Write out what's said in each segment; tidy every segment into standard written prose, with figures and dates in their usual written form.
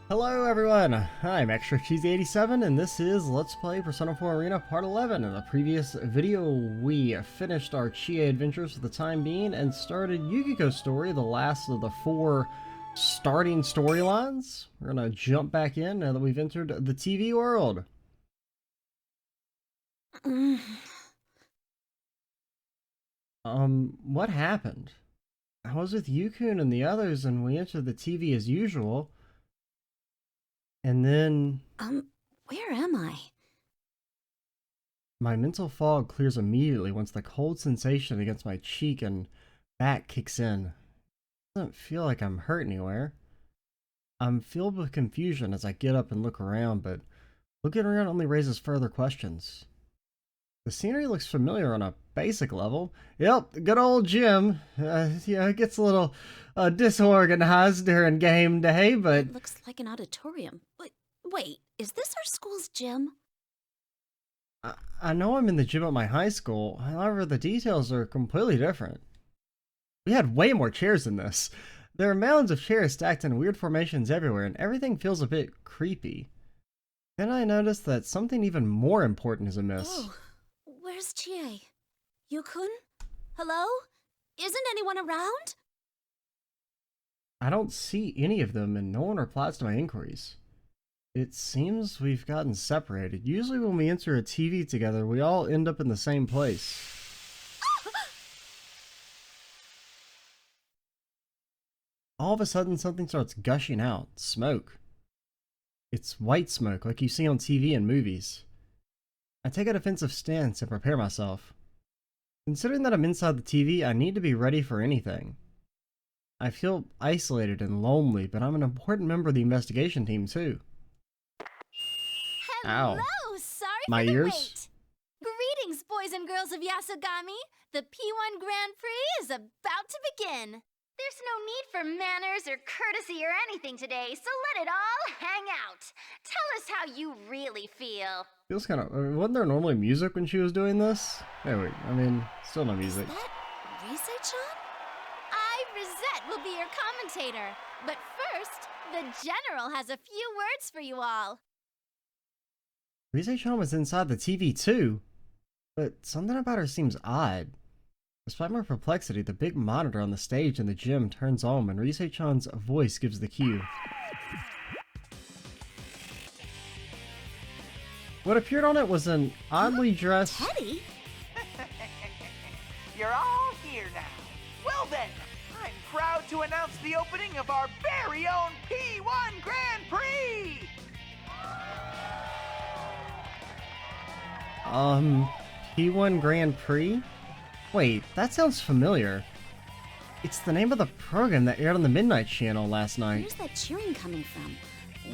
Hello everyone, I'm Extra Cheesy 87 and this is Let's Play Persona 4 Arena Part 11. In the previous video, we finished our Chie adventures for the time being and started Yukiko's story, the last of the 4 starting storylines. We're gonna jump back in now that we've entered the TV world. What happened? I was with Yukun and the others and we entered the TV as usual. And then... where am I? My mental fog clears immediately once the cold sensation against my cheek and back kicks in. It doesn't feel like I'm hurt anywhere. I'm filled with confusion as I get up and look around, but looking around only raises further questions. The scenery looks familiar on a basic level. Yep, good old gym. It gets a little disorganized during game day, but... It looks like an auditorium. Wait, is this our school's gym? I know I'm in the gym at my high school, however the details are completely different. We had way more chairs than this. There are mounds of chairs stacked in weird formations everywhere, and everything feels a bit creepy. Then I noticed that something even more important is amiss. Oh, where's Chie? Yukun? Hello? Isn't anyone around? I don't see any of them, and no one replies to my inquiries. It seems we've gotten separated. Usually when we enter a TV together, we all end up in the same place. All of a sudden, something starts gushing out. Smoke. It's white smoke, like you see on TV and movies. I take a defensive stance and prepare myself. Considering that I'm inside the TV, I need to be ready for anything. I feel isolated and lonely, but I'm an important member of the investigation team too. Hello! Ow. Sorry My for the ears? wait. Greetings, boys and girls of Yasogami. The P1 Grand Prix is about to begin. There's no need for manners or courtesy or anything today, so let it all hang out. Tell us how you really feel. Feels kind of... wasn't there normally music when she was doing this? Anyway, I mean, still no music. Is that Rise-chan? Rosette will be your commentator. But first, the General has a few words for you all. Rise-chan was inside the TV too, but something about her seems odd. Despite my perplexity, the big monitor on the stage in the gym turns on when Rise-chan's voice gives the cue. What appeared on it was an oddly dressed... Teddy? You're all here now. Well then, I'm proud to announce the opening of our very own P1 Grand Prix! P1 Grand Prix? Wait, that sounds familiar. It's the name of the program that aired on the Midnight Channel last night. Where's that cheering coming from?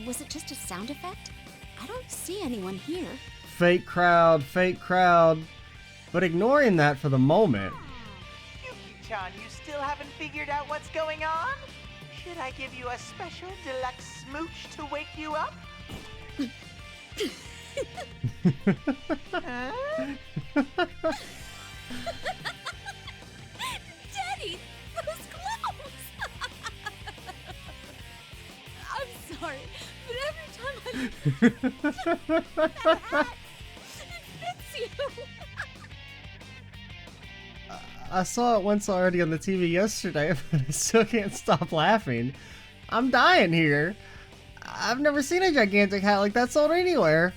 Was it just a sound effect? I don't see anyone here. Fake crowd, fake crowd. But ignoring that for the moment. Yuki-chan, you still haven't figured out what's going on? Should I give you a special deluxe smooch to wake you up? Huh? Daddy, those clothes! I'm sorry, but every time that hat, it fits you. I saw it once already on the TV yesterday, but I still can't stop laughing. I'm dying here. I've never seen a gigantic hat like that sold anywhere.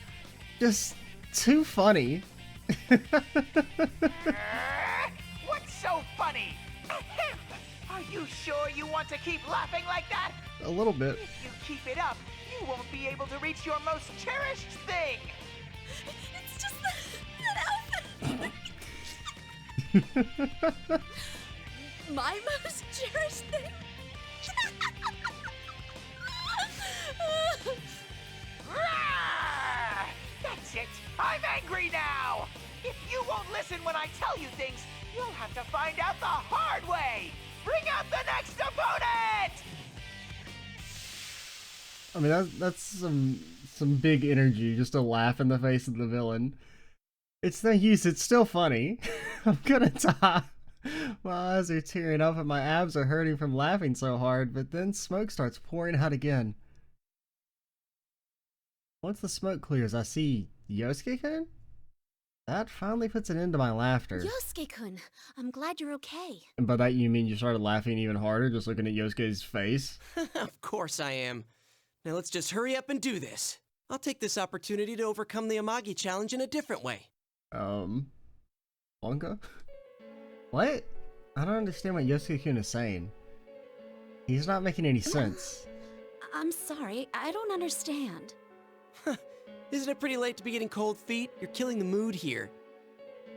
Just too funny. What's so funny? Are you sure you want to keep laughing like that? A little bit. If you keep it up, you won't be able to reach your most cherished thing. It's just that outfit. My most cherished thing? Rawr! That's it. I'm angry now. If you won't listen when I tell you things, you'll have to find out the hard way. Bring out the next opponent! I mean, that's some big energy just to laugh in the face of the villain. It's no use, it's still funny. I'm gonna die. My eyes are tearing up and my abs are hurting from laughing so hard, but then smoke starts pouring out again. Once the smoke clears, I see Yosuke-kun? That finally puts an end to my laughter. Yosuke-kun, I'm glad you're okay. And by that you mean you started laughing even harder just looking at Yosuke's face? Of course I am. Now let's just hurry up and do this. I'll take this opportunity to overcome the Amagi challenge in a different way. Blanca? What? I don't understand what Yosuke-kun is saying. He's not making any sense. I'm sorry, I don't understand. Isn't it pretty late to be getting cold feet? You're killing the mood here.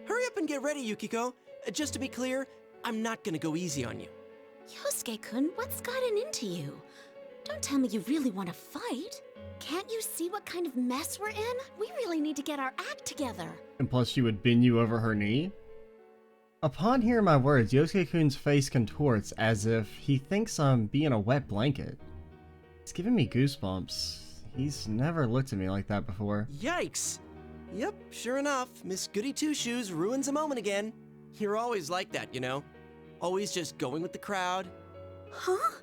Hurry up and get ready, Yukiko. Just to be clear, I'm not gonna go easy on you. Yosuke-kun, what's gotten into you? Don't tell me you really want to fight. Can't you see what kind of mess we're in? We really need to get our act together. And plus she would bend you over her knee? Upon hearing my words, Yosuke-kun's face contorts as if he thinks I'm being a wet blanket. It's giving me goosebumps. He's never looked at me like that before. Yikes! Yep, sure enough, Miss Goody Two-Shoes ruins a moment again. You're always like that, you know? Always just going with the crowd. Huh?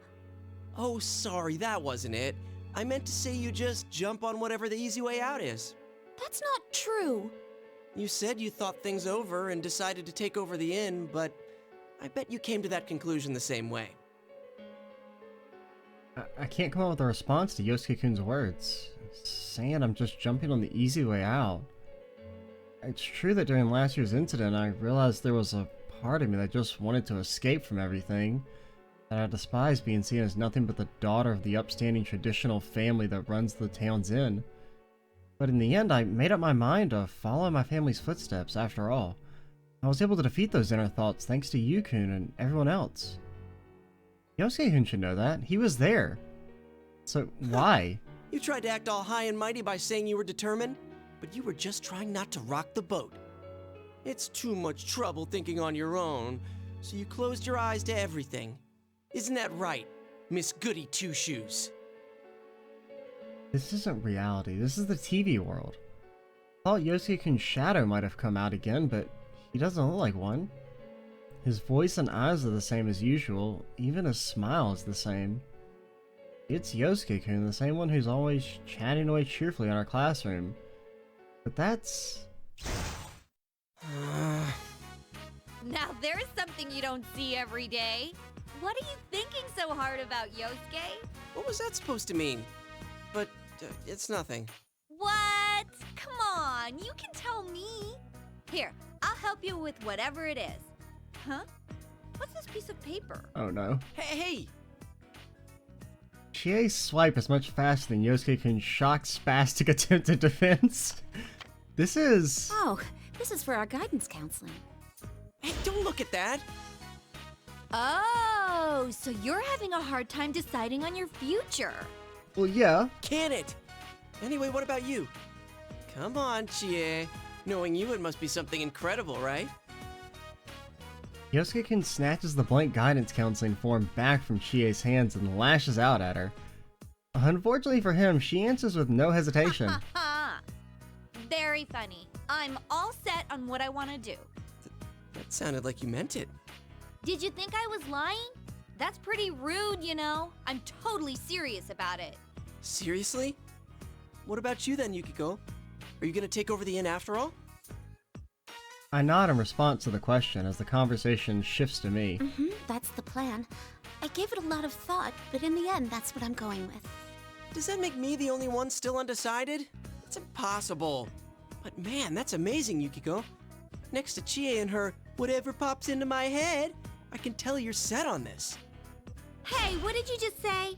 Oh, sorry, that wasn't it. I meant to say you just jump on whatever the easy way out is. That's not true. You said you thought things over and decided to take over the inn, but I bet you came to that conclusion the same way. I can't come up with a response to Yosuke-kun's words, saying I'm just jumping on the easy way out. It's true that during last year's incident, I realized there was a part of me that just wanted to escape from everything, that I despised being seen as nothing but the daughter of the upstanding traditional family that runs the town's inn. But in the end, I made up my mind to follow my family's footsteps after all. I was able to defeat those inner thoughts thanks to Yu-kun and everyone else. Yosuke-kun should know that. He was there. So, why? You tried to act all high and mighty by saying you were determined, but you were just trying not to rock the boat. It's too much trouble thinking on your own, so you closed your eyes to everything. Isn't that right, Miss Goody Two-Shoes? This isn't reality. This is the TV world. I thought Yosuke-kun's shadow might have come out again, but he doesn't look like one. His voice and eyes are the same as usual, even his smile is the same. It's Yosuke-kun, the same one who's always chatting away cheerfully in our classroom. But that's... Now there's something you don't see every day. What are you thinking so hard about, Yosuke? What was that supposed to mean? But it's nothing. What? Come on, you can tell me. Here, I'll help you with whatever it is. Huh? What's this piece of paper? Oh no. Hey! Chie's swipe is much faster than Yosuke-kun's shocked, spastic attempt at defense. This is... Oh, this is for our guidance counseling. Hey, don't look at that! Oh, so you're having a hard time deciding on your future. Well, yeah. Can it? Anyway, what about you? Come on, Chie. Knowing you, it must be something incredible, right? Yosuke-kun snatches the blank guidance counseling form back from Chie's hands and lashes out at her. Unfortunately for him, she answers with no hesitation. Very funny. I'm all set on what I want to do. That sounded like you meant it. Did you think I was lying? That's pretty rude, you know. I'm totally serious about it. Seriously? What about you then, Yukiko? Are you gonna take over the inn after all? I nod in response to the question as the conversation shifts to me. That's the plan. I gave it a lot of thought, but in the end, that's what I'm going with. Does that make me the only one still undecided? It's impossible. But man, that's amazing, Yukiko. Next to Chie and her whatever pops into my head, I can tell you're set on this. Hey, what did you just say?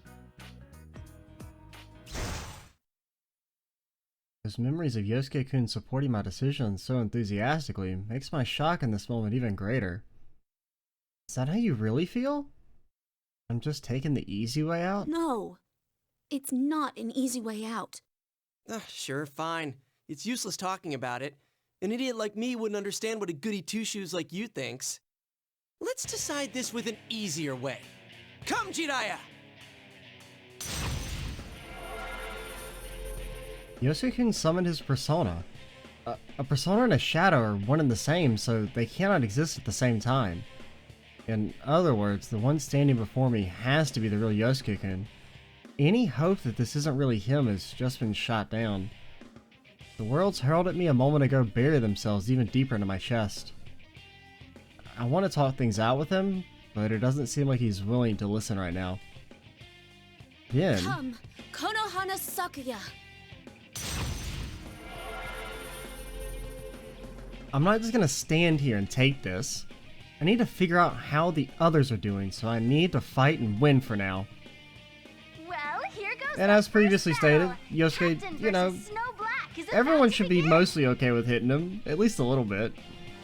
Those memories of Yosuke-kun supporting my decisions so enthusiastically makes my shock in this moment even greater. Is that how you really feel? I'm just taking the easy way out? No, it's not an easy way out. Sure, fine. It's useless talking about it. An idiot like me wouldn't understand what a goody two-shoes like you thinks. Let's decide this with an easier way. Come, Jiraiya! Yosuke-kun summoned his persona. A persona and a shadow are one and the same, so they cannot exist at the same time. In other words, the one standing before me has to be the real Yosuke-kun. Any hope that this isn't really him has just been shot down. The worlds hurled at me a moment ago bury themselves even deeper into my chest. I want to talk things out with him, but it doesn't seem like he's willing to listen right now. Then... Come, Konohana Sakuya. I'm not just gonna stand here and take this. I need to figure out how the others are doing, so I need to fight and win for now. Well, here goes. And the as previously first battle. stated, Yosuke, Captain you know, versus Snow Black is everyone about to should be begin. mostly okay with hitting him, at least a little bit.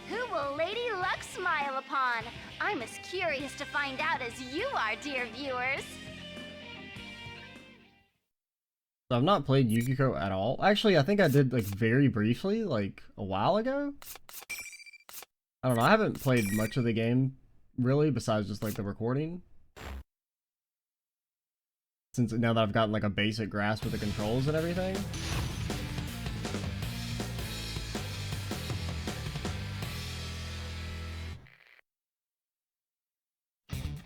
Who will Lady Luck smile upon? I'm as curious to find out as you are, dear viewers. So I've not played Yukiko at all. Actually, I think I did like very briefly, like a while ago. I don't know, I haven't played much of the game, really, besides just like the recording. Since now that I've gotten like a basic grasp of the controls and everything.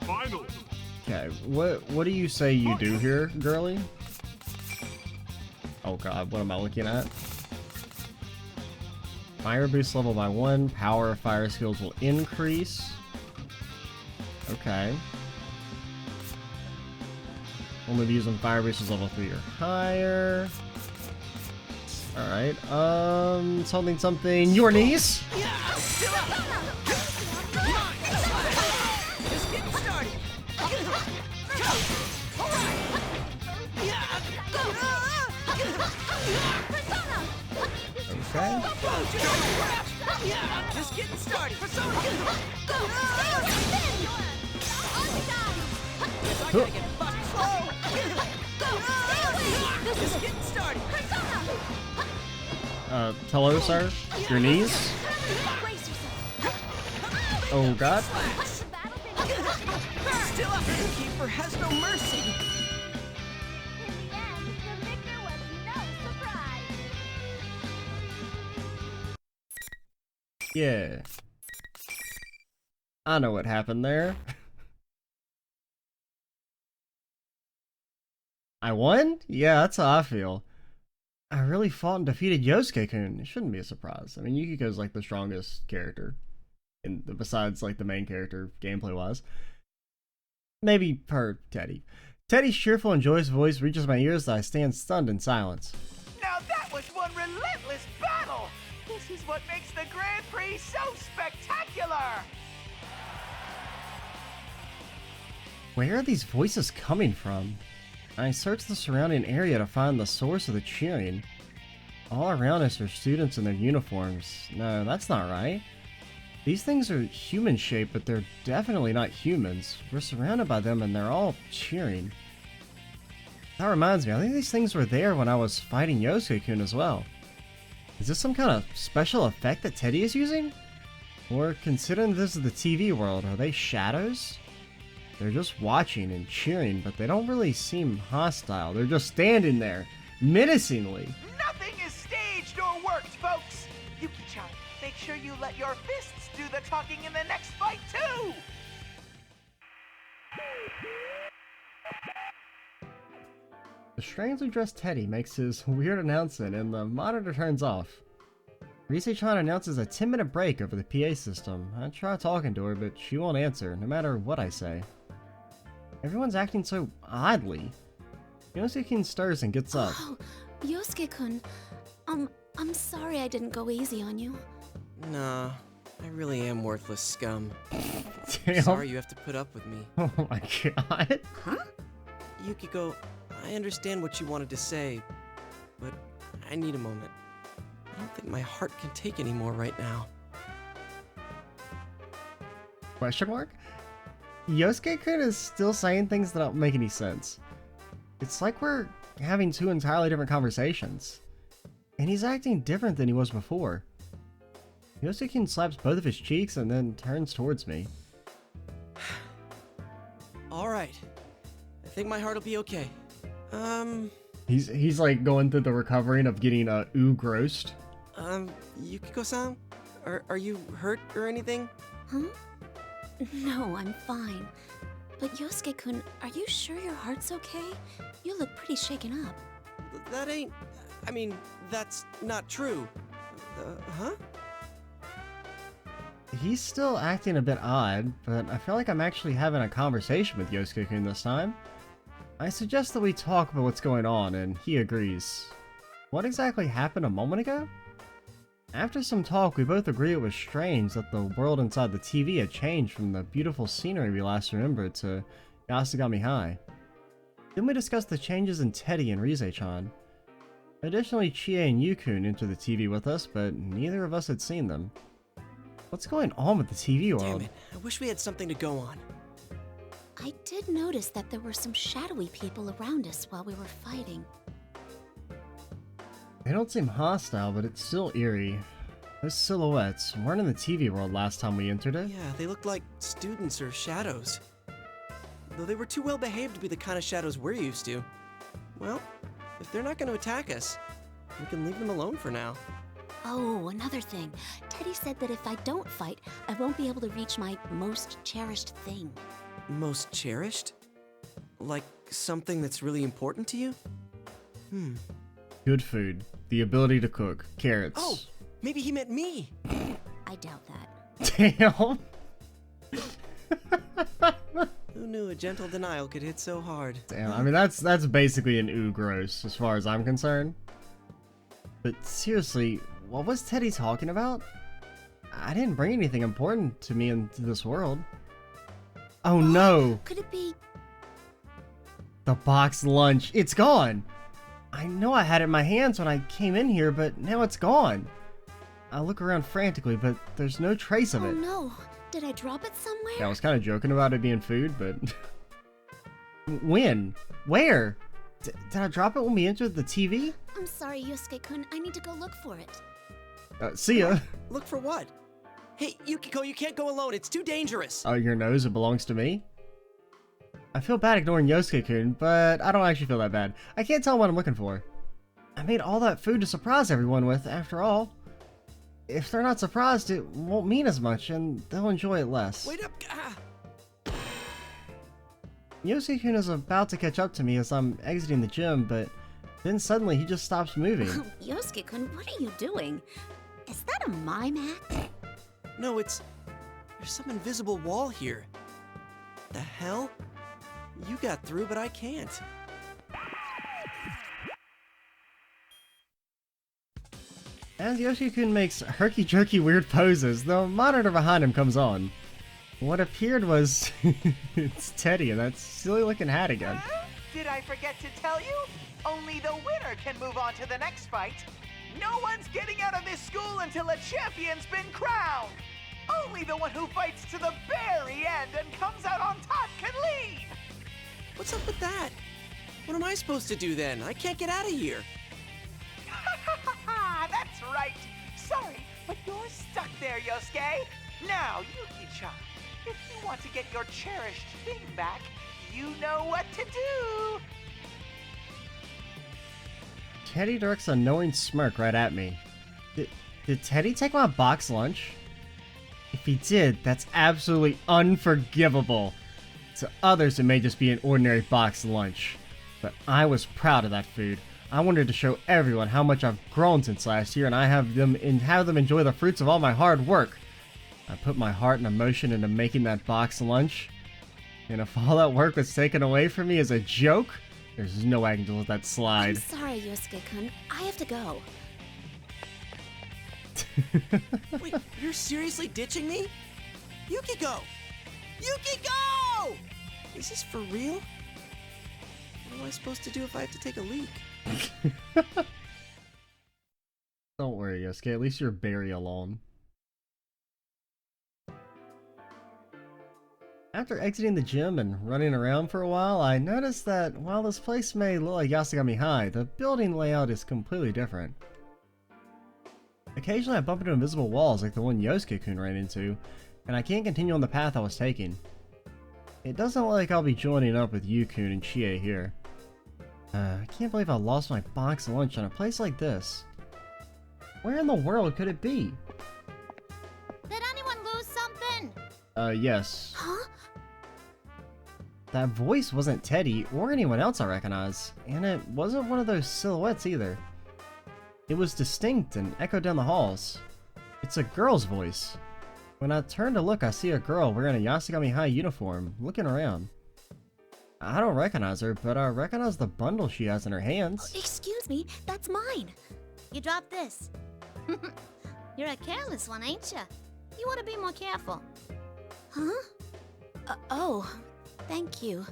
Final. Okay, what do you say you do here, girly? Oh god, what am I looking at? Fire boost level by 1, power of fire skills will increase. Okay. Only be using fire boost is level 3 or higher. Alright, something, your knees? Okay. Just getting started. Just getting started. Hello, sir? Your knees? Oh god. Still up. Innkeeper has no mercy. In the end, the victor was no surprise. Yeah. I know what happened there. I won? Yeah, that's how I feel. I really fought and defeated Yosuke-kun. It shouldn't be a surprise. I mean, Yukiko's like the strongest character, besides like the main character, gameplay-wise. Maybe per Teddy. Teddy's cheerful and joyous voice reaches my ears as I stand stunned in silence. Now that was one relentless battle! This is what makes the Grand Prix so spectacular! Where are these voices coming from? I search the surrounding area to find the source of the cheering. All around us are students in their uniforms. No, that's not right. These things are human-shaped, but they're definitely not humans. We're surrounded by them and they're all cheering. That reminds me, I think these things were there when I was fighting Yosuke-kun as well. Is this some kind of special effect that Teddy is using? Or considering this is the TV world, are they shadows? They're just watching and cheering, but they don't really seem hostile. They're just standing there, menacingly. Nothing is staged or worked, folks! Yuki-chan, make sure you let your fists do the talking in the next fight, too! The strangely dressed Teddy makes his weird announcement and the monitor turns off. Rise-chan announces a 10-minute break over the PA system. I try talking to her, but she won't answer, no matter what I say. Everyone's acting so oddly. Yosuke-kun stirs and gets up. Oh, Yosuke-kun. I'm sorry I didn't go easy on you. Nah, I really am worthless scum. Damn. Sorry you have to put up with me. Oh my god. Huh? Yukiko, I understand what you wanted to say, but I need a moment. I don't think my heart can take any more right now. Question mark? Yosuke-kun is still saying things that don't make any sense. It's like we're having two entirely different conversations. And he's acting different than he was before. Yosuke-kun slaps both of his cheeks and then turns towards me. Alright. I think my heart will be okay. He's like going through the recovering of getting grossed. Yukiko-san? Are you hurt or anything? Huh? No, I'm fine. But Yosuke-kun, are you sure your heart's okay? You look pretty shaken up. That ain't... I mean, that's not true. Huh? He's still acting a bit odd, but I feel like I'm actually having a conversation with Yosuke-kun this time. I suggest that we talk about what's going on, and he agrees. What exactly happened a moment ago? After some talk, we both agree it was strange that the world inside the TV had changed from the beautiful scenery we last remembered to Yasugami High. Then we discussed the changes in Teddy and Rise-chan. Additionally, Chie and Yukun entered the TV with us, but neither of us had seen them. What's going on with the TV world? Damn it, I wish we had something to go on. I did notice that there were some shadowy people around us while we were fighting. They don't seem hostile, but it's still eerie. Those silhouettes weren't in the TV world last time we entered it. Yeah, they looked like students or shadows. Though they were too well behaved to be the kind of shadows we're used to. Well, if they're not going to attack us, we can leave them alone for now. Oh, another thing. Teddy said that if I don't fight, I won't be able to reach my most cherished thing. Most cherished? Like something that's really important to you? Good food, the ability to cook, carrots. Oh, maybe he meant me. I doubt that. Damn. Who knew a gentle denial could hit so hard? Damn, I mean that's basically an ooh gross as far as I'm concerned. But seriously, what was Teddy talking about? I didn't bring anything important to me into this world. Oh no! Could it be... The box lunch, it's gone! I know I had it in my hands when I came in here, but now it's gone. I look around frantically, but there's no trace of Oh it. no! Did I drop it somewhere? Yeah, I was kind of joking about it being food, but... When? Where? Did I drop it when we entered the TV? I'm sorry, Yosuke-kun. I need to go look for it. See ya. Look for what? Hey, Yukiko, you can't go alone. It's too dangerous. Oh, your nose, it belongs to me? I feel bad ignoring Yosuke-kun, but I don't actually feel that bad. I can't tell what I'm looking for. I made all that food to surprise everyone with, after all. If they're not surprised, it won't mean as much, and they'll enjoy it less. Wait up. Ah. Yosuke-kun is about to catch up to me as I'm exiting the gym, but then suddenly he just stops moving. Yosuke-kun, what are you doing? Is that a mime act? No, there's some invisible wall here. The hell? You got through, but I can't. As Yosuke-kun makes herky-jerky weird poses, the monitor behind him comes on. What appeared was... it's Teddy in that silly-looking hat again. Did I forget to tell you? Only the winner can move on to the next fight. No one's getting out of this school until a champion's been crowned. Only the one who fights to the very end and comes out on top can leave. What's up with that? What am I supposed to do then? I can't get out of here. That's right. Sorry, but you're stuck there, Yosuke. Now, Yuki-chan, if you want to get your cherished thing back, you know what to do. Teddy directs a knowing smirk right at me. Did Teddy take my box lunch? If he did, that's absolutely unforgivable. To others, it may just be an ordinary box lunch. But I was proud of that food. I wanted to show everyone how much I've grown since last year, and I have them enjoy the fruits of all my hard work. I put my heart and emotion into making that box lunch. And if all that work was taken away from me as a joke, there's no way I can just let that I'm slide. sorry, Yosuke-kun. I have to go. Wait, you're seriously ditching me? Yukiko! Yukiko! Is this for real? What am I supposed to do if I have to take a leak? Don't worry, Yosuke. At least you're very alone. After exiting the gym and running around for a while, I noticed that while this place may look like Yasugami High, the building layout is completely different. Occasionally I bump into invisible walls like the one Yosuke-kun ran into, and I can't continue on the path I was taking. It doesn't look like I'll be joining up with Yukun and Chie here. I can't believe I lost my box lunch in a place like this. Where in the world could it be? Did anyone lose something? Yes. Huh? That voice wasn't Teddy or anyone else I recognize, and it wasn't one of those silhouettes either. It was distinct and echoed down the halls. It's a girl's voice. When I turn to look, I see a girl wearing a Yasugami High uniform, looking around. I don't recognize her, but I recognize the bundle she has in her hands. Excuse me, that's mine. You dropped this. You're a careless one, ain't ya? You want to be more careful. Huh? Oh, thank you.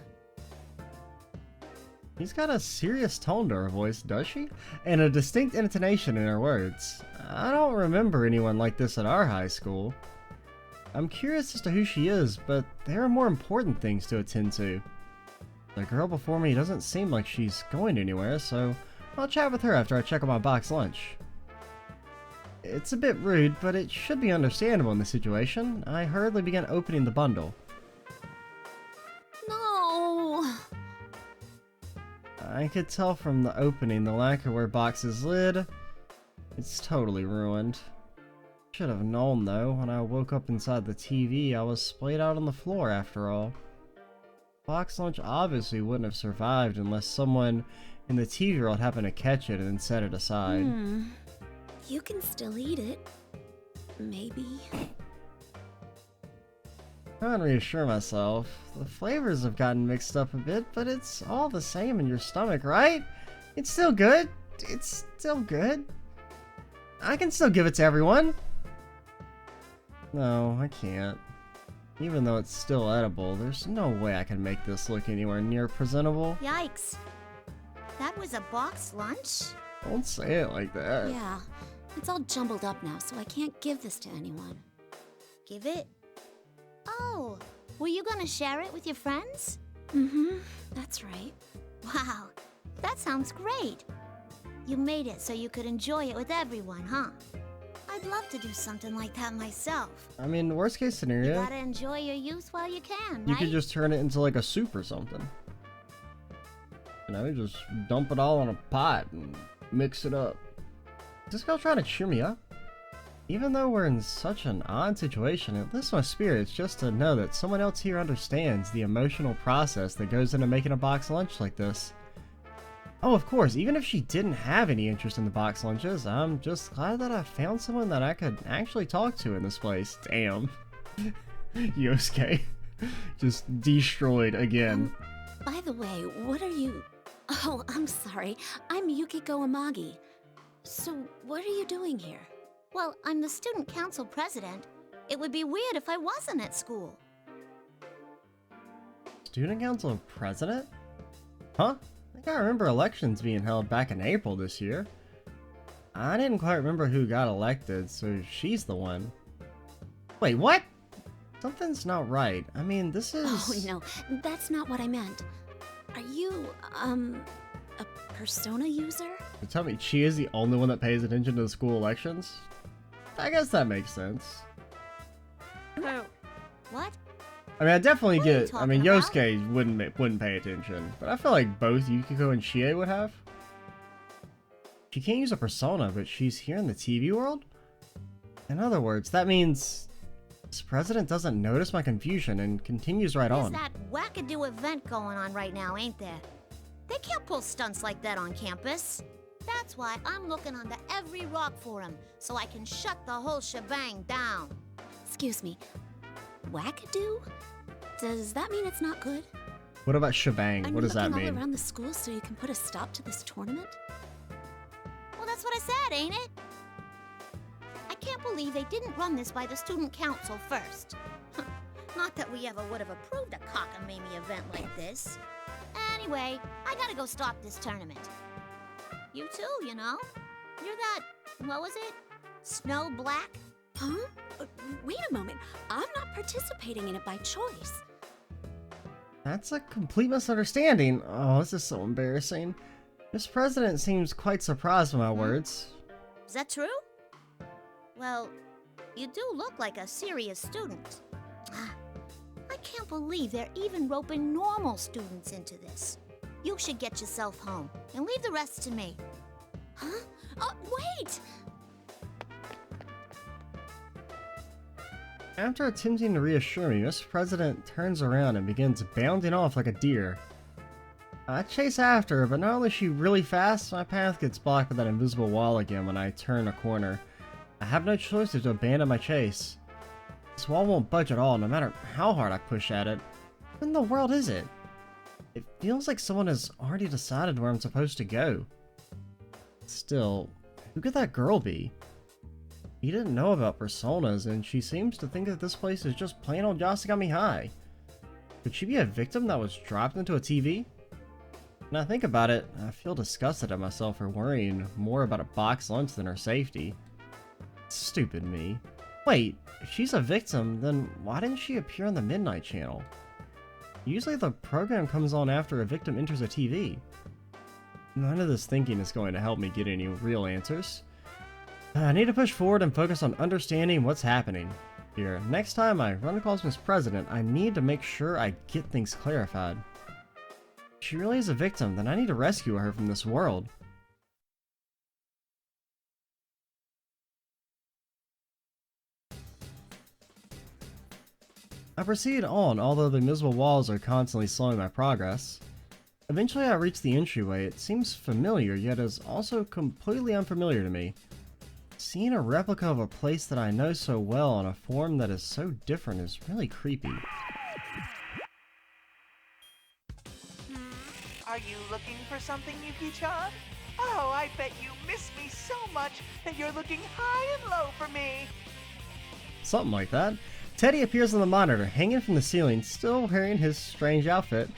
She's got a serious tone to her voice, does she? And a distinct intonation in her words. I don't remember anyone like this at our high school. I'm curious as to who she is, but there are more important things to attend to. The girl before me doesn't seem like she's going anywhere, so I'll chat with her after I check on my box lunch. It's a bit rude, but it should be understandable in the situation. I hurriedly began opening the bundle. No. I could tell from the opening the lacquerware box's lid. It's totally ruined. Should have known though, when I woke up inside the TV, I was splayed out on the floor after all. Box lunch obviously wouldn't have survived unless someone in the TV world happened to catch it and then set it aside. You can still eat it. Maybe. Trying to reassure myself, the flavors have gotten mixed up a bit, but it's all the same in your stomach, right? It's still good. It's still good. I can still give it to everyone. No, I can't. Even though it's still edible, there's no way I can make this look anywhere near presentable. Yikes. That was a box lunch? Don't say it like that. Yeah, it's all jumbled up now, so I can't give this to anyone. Give it? Oh, were you gonna share it with your friends? Mm-hmm, that's right. Wow, that sounds great. You made it so you could enjoy it with everyone, huh? I'd love to do something like that myself. I mean, worst case You scenario, gotta enjoy your youth while you can, right? you could just turn it into like a soup or something. You know, just dump it all on a pot and mix it up. Is this girl trying to cheer me up? Even though we're in such an odd situation, it lifts my spirits just to know that someone else here understands the emotional process that goes into making a box lunch like this. Oh, of course, even if she didn't have any interest in the box lunches, I'm just glad that I found someone that I could actually talk to in this place. Damn. Yosuke. Just destroyed again. By the way, what are you... Oh, I'm sorry. I'm Yukiko Amagi. So, what are you doing here? Well, I'm the student council president. It would be weird if I wasn't at school. Student council president? Huh? I think I remember elections being held back in April this year. I didn't quite remember who got elected, so she's the one. Wait, what? Something's not right. I mean, this is... Oh, no, that's not what I meant. Are you, a Persona user? You tell me she is the only one that pays attention to the school elections? I guess that makes sense. What? I mean, I definitely What are you get... I mean, talking about? Yosuke wouldn't pay attention, but I feel like both Yukiko and Chie would have. She can't use a persona, but she's here in the TV world? In other words, that means... this president doesn't notice my confusion and continues right There's on. that wackadoo event going on right now, ain't there? They can't pull stunts like that on campus. That's why I'm looking under every rock for him, so I can shut the whole shebang down. Excuse me. Wackadoo? Does that mean it's not good? What about shebang? Are What you does that looking all mean? around the school so you can put a stop to this tournament? Well, that's what I said, ain't it? I can't believe they didn't run this by the student council first. Not that we ever would have approved a cockamamie event like this. Anyway, I gotta go stop this tournament. You too, you know? You're that, what was it? Snow Black? Huh? Wait a moment. I'm not participating in it by choice. That's a complete misunderstanding. Oh, this is so embarrassing. This president seems quite surprised by my words. Is that true? Well, you do look like a serious student. I can't believe they're even roping normal students into this. You should get yourself home and leave the rest to me. Huh? Oh, wait! After attempting to reassure me, Mr. President turns around and begins bounding off like a deer. I chase after her, but not only is she really fast, my path gets blocked by that invisible wall again when I turn a corner. I have no choice but to abandon my chase. This wall won't budge at all, no matter how hard I push at it. What in the world is it? It feels like someone has already decided where I'm supposed to go. Still, who could that girl be? He didn't know about personas, and she seems to think that this place is just plain old Yasugami High. Could she be a victim that was dropped into a TV? When I think about it, I feel disgusted at myself for worrying more about a box lunch than her safety. Stupid me. Wait, if she's a victim, then why didn't she appear on the Midnight Channel? Usually the program comes on after a victim enters a TV. None of this thinking is going to help me get any real answers. I need to push forward and focus on understanding what's happening here. Next time I run across Miss President, I need to make sure I get things clarified. If she really is a victim, then I need to rescue her from this world. I proceed on, although the invisible walls are constantly slowing my progress. Eventually I reach the entryway. It seems familiar, yet is also completely unfamiliar to me. Seeing a replica of a place that I know so well in a form that is so different is really creepy. Are you looking for something, Yuki-chan? Oh, I bet you miss me so much that you're looking high and low for me. Something like that. Teddy appears on the monitor, hanging from the ceiling, still wearing his strange outfit.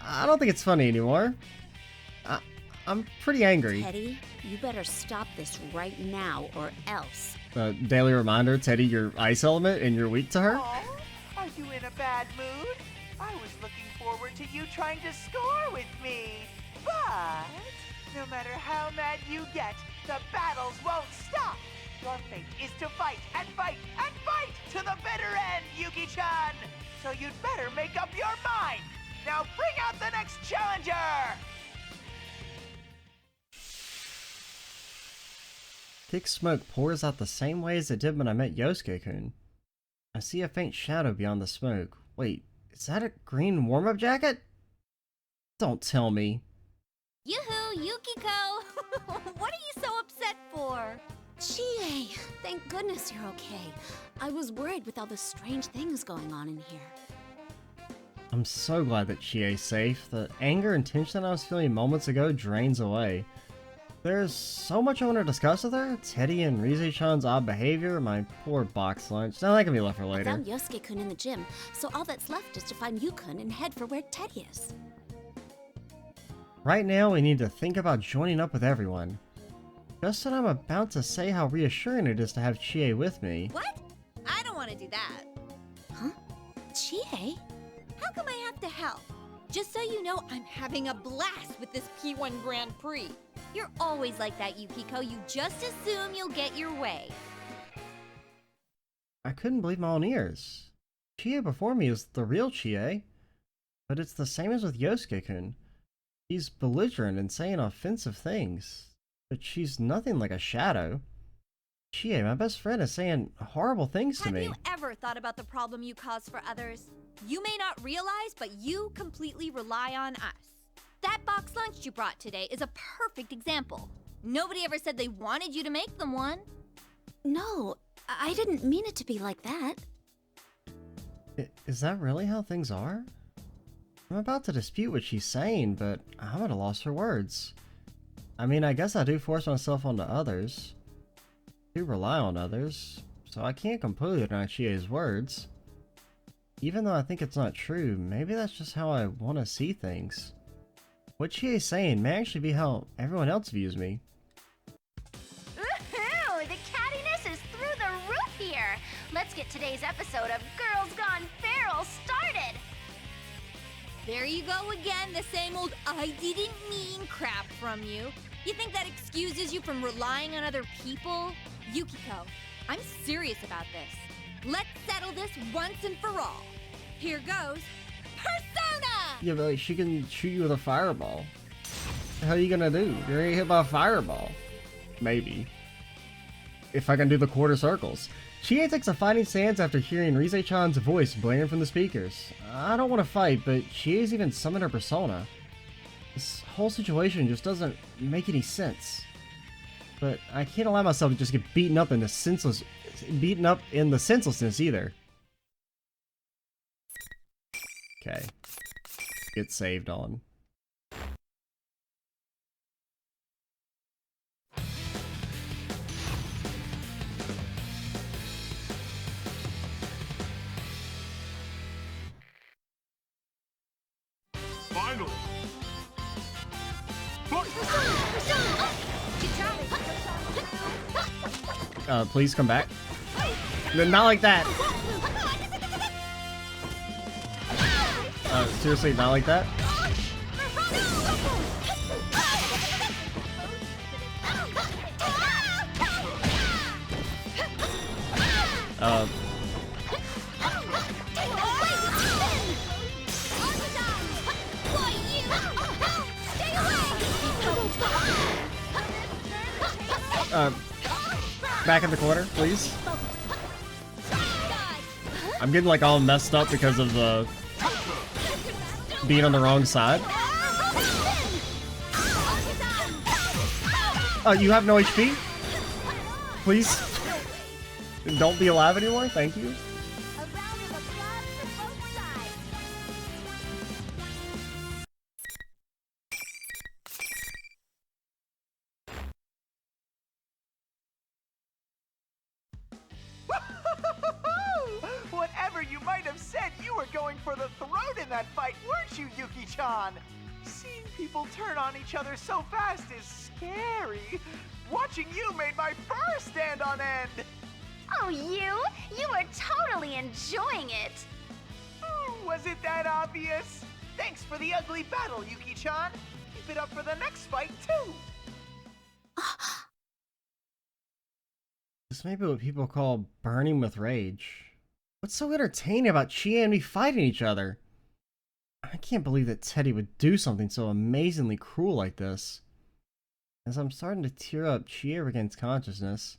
I don't think it's funny anymore. I'm pretty angry. Teddy, you better stop this right now or else. Daily reminder, Teddy, you're ice element and you're weak to her? Oh, are you in a bad mood? I was looking forward to you trying to score with me. But no matter how mad you get, the battles won't stop. Your fate is to fight and fight and fight to the bitter end, Yuki-chan. So you'd better make up your mind. Now bring out the next challenger! Thick smoke pours out the same way as it did when I met Yosuke-kun. I see a faint shadow beyond the smoke. Wait, is that a green warm-up jacket? Don't tell me. Yoo-hoo, Yukiko! What are you so upset for? Chie, thank goodness you're okay. I was worried with all the strange things going on in here. I'm so glad that Chie's safe. The anger and tension I was feeling moments ago drains away. There's so much I want to discuss with her. Teddy and Rize-chan's odd behavior, my poor box lunch. Now that can be left for I later. found Yosuke-kun in the gym, so all that's left is to find Yukon and head for where Teddy is. Right now, we need to think about joining up with everyone. Just when I'm about to say how reassuring it is to have Chie with me. What? I don't want to do that. Huh? Chie? How come I have to help? Just so you know, I'm having a blast with this P1 Grand Prix. You're always like that, Yukiko. You just assume you'll get your way. I couldn't believe my own ears. Chie before me is the real Chie. But it's the same as with Yosuke-kun. He's belligerent and saying offensive things. But she's nothing like a shadow. Chie, my best friend, is saying horrible things to me. Have you ever thought about the problem you cause for others? You may not realize, but you completely rely on us. That box lunch you brought today is a perfect example. Nobody ever said they wanted you to make them one. No, I didn't mean it to be like that. Is that really how things are? I'm about to dispute what she's saying, but I'm at a loss for words. I mean, I guess I do force myself onto others. I do rely on others, so I can't completely deny Chie's words. Even though I think it's not true, maybe that's just how I want to see things. What Chie's saying may actually be how everyone else views me. Woohoo! The cattiness is through the roof here. Let's get today's episode of Girls Gone Feral started. There you go again, the same old I didn't mean crap from you. You think that excuses you from relying on other people? Yukiko, I'm serious about this. Let's settle this once and for all. Here goes Persona! Yeah, but like, she can shoot you with a fireball. How are you gonna do? You're gonna get hit by a fireball. Maybe. If I can do the quarter circles. Chie takes a fighting stance after hearing Rise-chan's voice blaring from the speakers. I don't want to fight, but Chie's even summoned her persona. This whole situation just doesn't make any sense. But I can't allow myself to just get beaten up in the senselessness either. Okay. Get saved on. Final. Please come back. Not like that. Seriously, not like that. Back in the corner, please. I'm getting like all messed up because of the being on the wrong side. Oh, you have no HP? Please? Don't be alive anymore? Thank you. Whatever you might have said, you were going for the throat in that fight, weren't you, Yuki-chan? Seeing people turn on each other so fast is scary. Watching you made my fur stand on end. Oh, you were totally enjoying it. Was it that obvious? Thanks for the ugly battle, Yuki-chan. Keep it up for the next fight, too. This may be what people call burning with rage. What's so entertaining about Chie and me fighting each other? I can't believe that Teddy would do something so amazingly cruel like this. As I'm starting to tear up, Chie regains consciousness.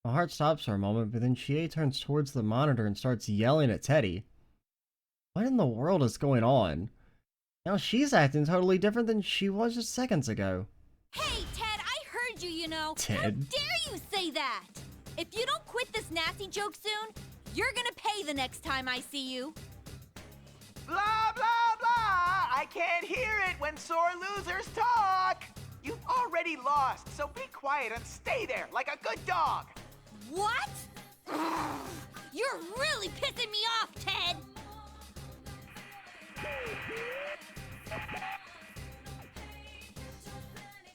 My heart stops for a moment, but then Chie turns towards the monitor and starts yelling at Teddy. What in the world is going on? Now she's acting totally different than she was just seconds ago. Hey, Ted, I heard you, you know. Ted? How dare you say that? If you don't quit this nasty joke soon, you're gonna pay the next time I see you. Blah, blah, blah! I can't hear it when sore losers talk! You've already lost, so be quiet and stay there like a good dog! What? You're really pissing me off, Ted!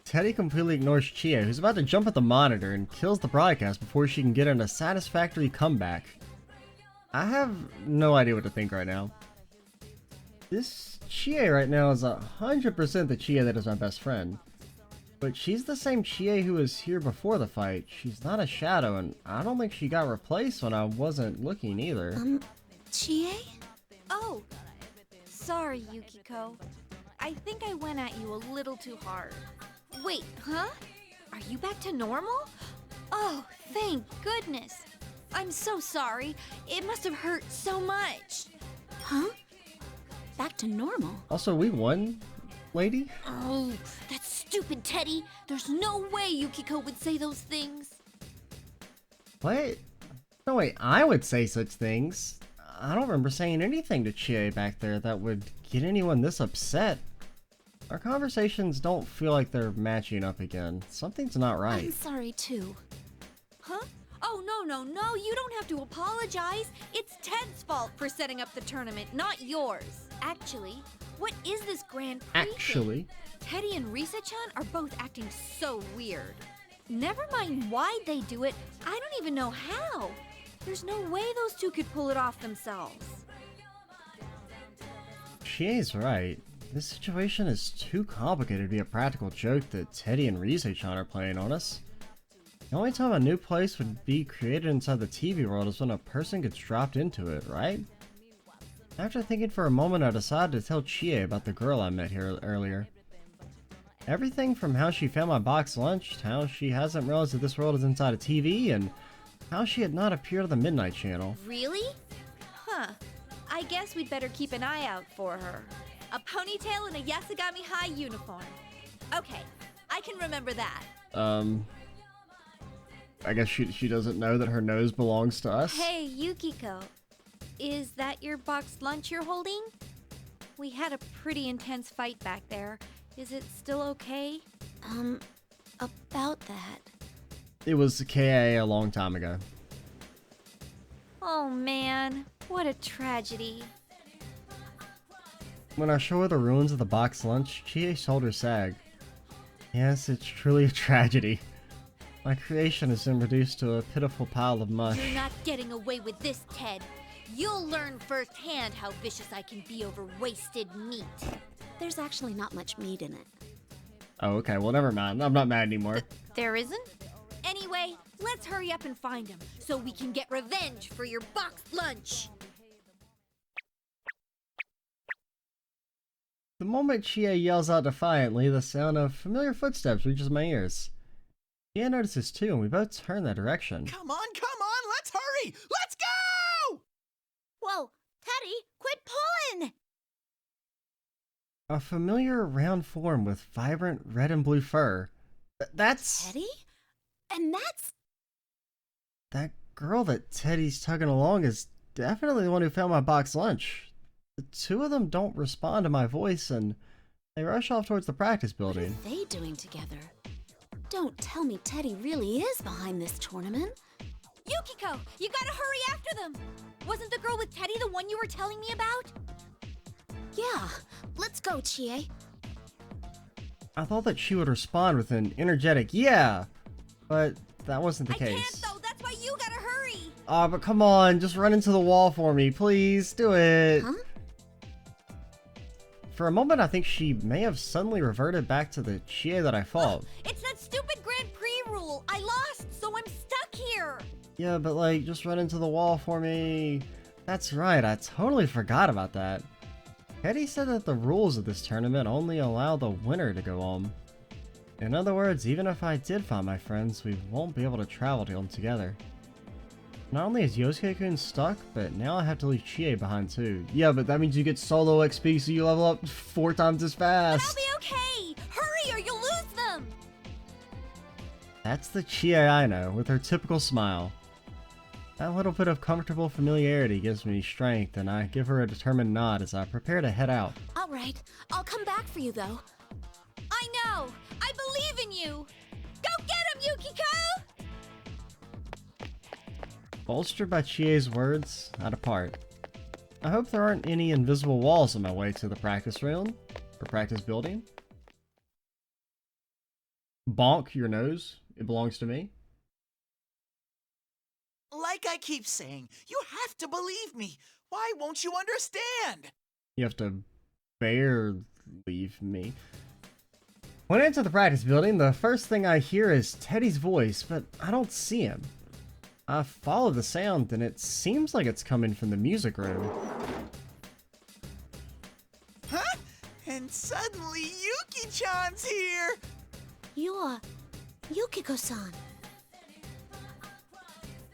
Teddy completely ignores Chie, who's about to jump at the monitor and kills the broadcast before she can get in a satisfactory comeback. I have no idea what to think right now. This Chie right now is 100% the Chie that is my best friend. But she's the same Chie who was here before the fight. She's not a shadow, and I don't think she got replaced when I wasn't looking either. Chie? Oh, sorry, Yukiko. I think I went at you a little too hard. Wait, huh? Are you back to normal? Oh, thank goodness. I'm so sorry. It must have hurt so much. Huh? Back to normal? Also, we won, lady? Oh, that stupid Teddy. There's no way Yukiko would say those things. What? No way I would say such things. I don't remember saying anything to Chie back there that would get anyone this upset. Our conversations don't feel like they're matching up again. Something's not right. I'm sorry too. Huh? Oh, no, you don't have to apologize. It's Ted's fault for setting up the tournament, not yours. Actually, what is this Grand Prix thing? Actually. Teddy and Risa-chan are both acting so weird. Never mind why they do it, I don't even know how. There's no way those two could pull it off themselves. Chie's right. This situation is too complicated to be a practical joke that Teddy and Rise-chan are playing on us. The only time a new place would be created inside the TV world is when a person gets dropped into it, right? After thinking for a moment, I decided to tell Chie about the girl I met here earlier. Everything from how she found my box lunch, how she hasn't realized that this world is inside a TV, and how she had not appeared on the Midnight Channel. Really? Huh. I guess we'd better keep an eye out for her. A ponytail and a Yasagami High uniform. Okay, I can remember that. I guess she doesn't know that her nose belongs to us. Hey, Yukiko. Is that your boxed lunch you're holding? We had a pretty intense fight back there. Is it still okay? About that. It was KA a long time ago. Oh man, what a tragedy. When I show her the ruins of the boxed lunch, Chie's shoulders sag. Yes, it's truly a tragedy. My creation has been reduced to a pitiful pile of mush. You're not getting away with this, Ted. You'll learn firsthand how vicious I can be over wasted meat. There's actually not much meat in it. Oh, okay, well never mind. I'm not mad anymore. There isn't? Anyway, let's hurry up and find him so we can get revenge for your boxed lunch. The moment Chie yells out defiantly, the sound of familiar footsteps reaches my ears. Chie notices too, and we both turn that direction. Come on, let's hurry! Let's go! Whoa, Teddy, quit pulling! A familiar round form with vibrant red and blue fur. That's... Teddy? And that's... That girl that Teddy's tugging along is definitely the one who found my boxed lunch. The two of them don't respond to my voice, and they rush off towards the practice What building. are they doing together? Don't tell me Teddy really is behind this tournament. Yukiko, you gotta hurry after them! Wasn't the girl with Teddy the one you were telling me about? Yeah, let's go, Chie. I thought that she would respond with an energetic yeah, but that wasn't the I case. can't though, that's why you gotta hurry! Aw, but come on, just run into the wall for me, please, do it! Huh? For a moment, I think she may have suddenly reverted back to the Chie that I fought. It's that stupid Grand Prix rule! I lost, so I'm stuck here! Yeah, but like, just run into the wall for me. That's right, I totally forgot about that. Teddy said that the rules of this tournament only allow the winner to go home. In other words, even if I did find my friends, we won't be able to travel to them together. Not only is Yosuke-kun stuck, but now I have to leave Chie behind too. Yeah, but that means you get solo XP, so you level up 4 times as But fast! I'll be okay! Hurry or you'll lose them! That's the Chie I know, with her typical smile. That little bit of comfortable familiarity gives me strength, and I give her a determined nod as I prepare to head out. All right, I'll come back for you, though. I know! I believe in you! Go get him, Yukiko! Bolstered by Chie's words, I depart. I hope there aren't any invisible walls on my way to the practice room, or practice building. Bonk your nose, it belongs to me. Like I keep saying, you have to believe me. Why won't you understand? You have to bear leave me. When I enter the practice building, the first thing I hear is Teddy's voice, but I don't see him. I follow the sound, and it seems like it's coming from the music room. Huh? And suddenly Yuki-chan's here! You're Yukiko-san.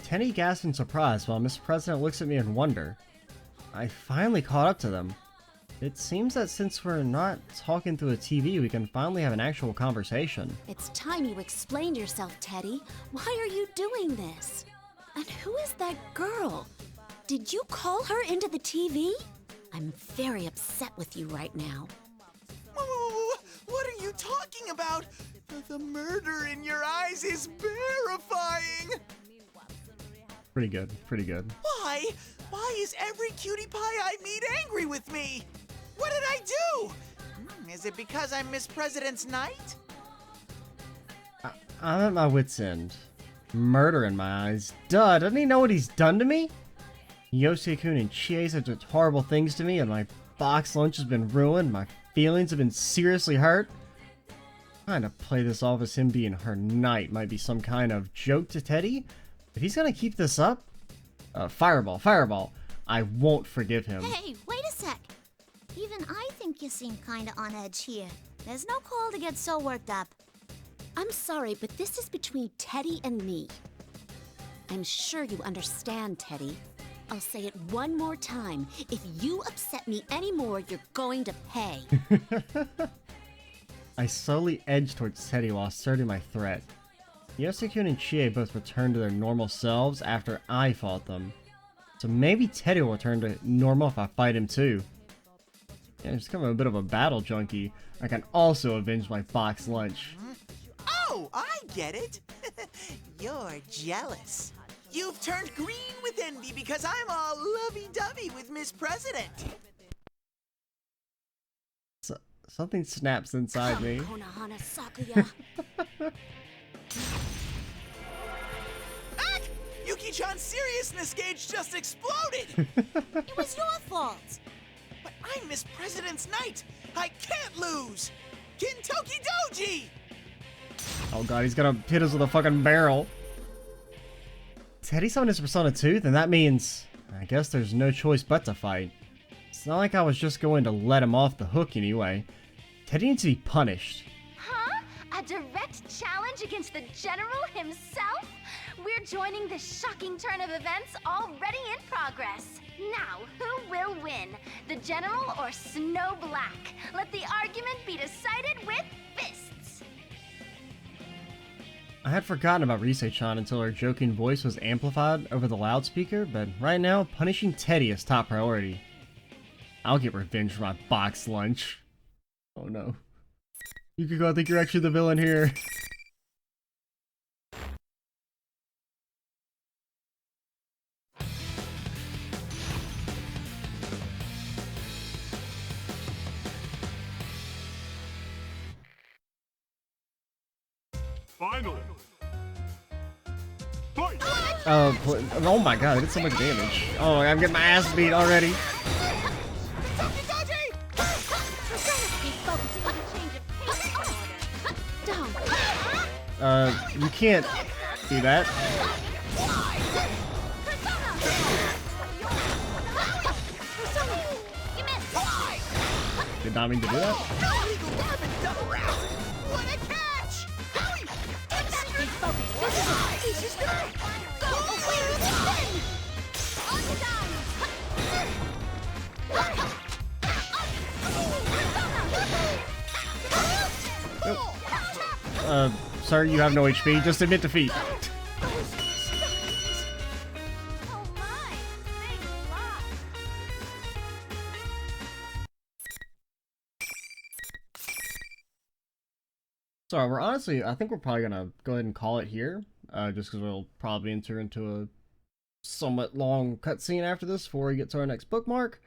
Teddy gasps in surprise while Miss President looks at me in wonder. I finally caught up to them. It seems that since we're not talking through a TV, we can finally have an actual conversation. It's time you explained yourself, Teddy. Why are you doing this? And who is that girl? Did you call her into the TV? I'm very upset with you right now. What are you talking about? The murder in your eyes is terrifying! Pretty good, pretty good. Why? Why is every cutie pie I meet angry with me? What did I do? Is it because I'm Miss President's knight? I'm at my wit's end. Murder in my eyes. Duh, doesn't he know what he's done to me? Yosuke-kun and Chie have done horrible things to me, and my box lunch has been ruined. My feelings have been seriously hurt. Trying to play this off as him being her knight might be some kind of joke to Teddy. If he's gonna keep this up, fireball, fireball. I won't forgive him. Hey, wait a sec. Even I think you seem kinda on edge here. There's no call to get so worked up. I'm sorry, but this is between Teddy and me. I'm sure you understand, Teddy. I'll say it one more time. If you upset me anymore, you're going to pay. I slowly edged towards Teddy while asserting my threat. Yosuke and Chie both returned to their normal selves after I fought them. So maybe Teddy will return to normal if I fight him too. Yeah, he's becoming a bit of a battle junkie. I can also avenge my box lunch. Oh, I get it. You're jealous. You've turned green with envy because I'm all lovey-dovey with Miss President. Something snaps inside me. Konohana Sakuya. Ah! Yuki-chan's seriousness gauge just exploded! It was your fault. But I'm Miss President's knight! I can't lose! Kintoki Doji! Oh god, he's gonna hit us with a fucking barrel. Teddy summoned his Persona 2? Then that means... I guess there's no choice but to fight. It's not like I was just going to let him off the hook anyway. Teddy needs to be punished. Huh? A direct challenge against the General himself? We're joining this shocking turn of events already in progress. Now, who will win? The General or Snow Black? Let the argument be decided with fists. I had forgotten about Rise-chan until her joking voice was amplified over the loudspeaker, but right now, punishing Teddy is top priority. I'll get revenge for my box lunch. Oh no. Yukiko, I think you're actually the villain here. Final. Fight! Oh my god, I did so much damage. Oh, I'm getting my ass beat already. You can't do that. Did not mean to do that. What a catch! Sir, you have no HP. Just admit defeat. Oh my, thanks a lot. So we're honestly, I think we're probably gonna go ahead and call it here, just because we'll probably enter into a somewhat long cutscene after this before we get to our next bookmark.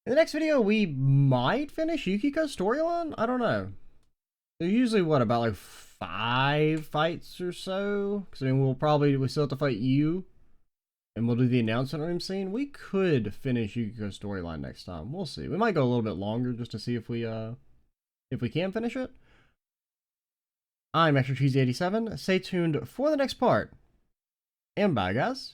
In the next video, we might finish Yukiko's storyline? I don't know. They're usually, what, about like 5 fights or so? Because, I mean, we still have to fight you. And we'll do the announcement room scene. We could finish Yukiko's storyline next time. We'll see. We might go a little bit longer just to see if we can finish it. I'm Extra Cheesy 87. Stay tuned for the next part. And bye, guys.